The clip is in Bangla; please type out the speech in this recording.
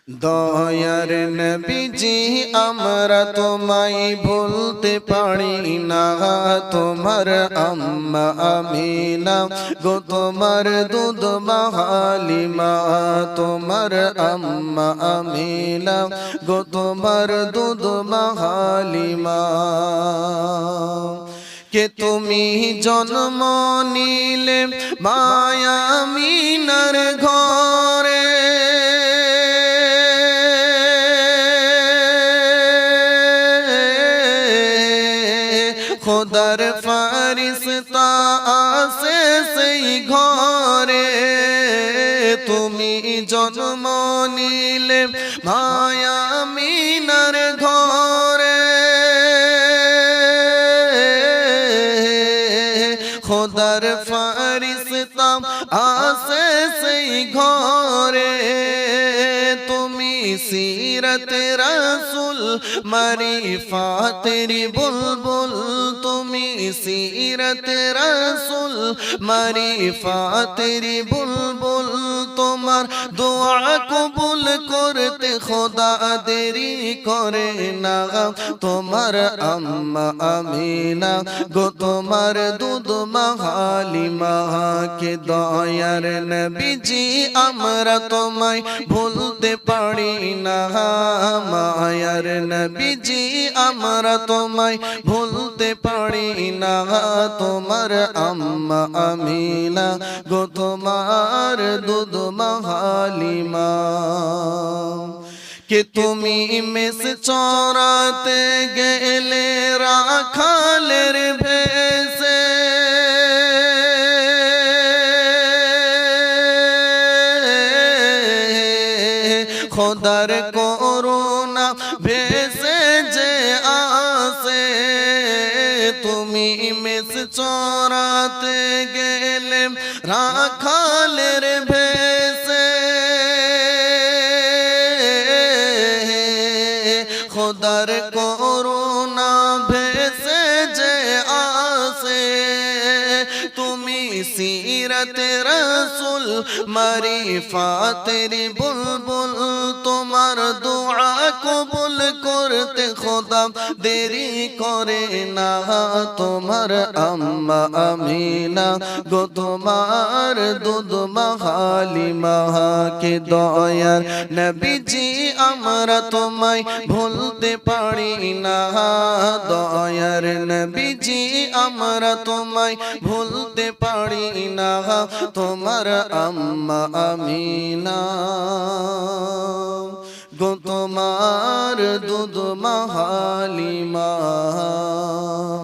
দয়ার নবীজি আমরা তোমায় ভুলতে পারি না, তোমার আম্মা আমিনা গো তোমার দুধ হালিমা, তোমার আম্মা আমিনা গো তোমার দুধ হালিমা। কে তুমি জন্ম নিলে মায়া আমিনার ঘরে, খোদার ফারিস্তা আসে সেই ঘরে। তুমি জন্ম নিলে মায়া আমিনার ঘরে, খোদার ফারিস্তা আসে সেই ঘরে। তুমি সিরত রাসূল মারিফাতের বুলবুল, তুমি সিরত রাসূল মারিফাতের বুলবুল। তোমার দোয়া কবুল করতে খোদা দেরি করে না, তোমার আম্মা আমিনা গো তোমার দুধ হালিমা। কে দয়ার নবীজি আমরা তোমায় ভুলতে পারি না, মায়ার নবীজি আমরা তোমায় ভুলতে পারি না। তোমার আম্মা আমিনা গো তোমার দুধ হালিমা। কে তুমি মেষ চরাতে গেলে রাখালের ভেষে, খোদার করুণা ভেসে যে আসে। তুমি মেষ চরাতে গেলে রাখালের ভেষে, খোদার করুণা ভেসে যে আসে। তুমি সিরত রাসূল মারিফাতের বুলবুল, তোমার দোয়া কবুল করতে খোদা দেরি করে না। তোমার আম্মা আমিনা গো তোমার দুধ হালিমা। কে দয়ার নবীজি আমরা তোমায় ভুলতে পারি না, দয়ার নবীজি আমরা তোমায় ভুলতে পারি না। তোমার আম্মা আমিনা গো তোমার দুধ হালিমা।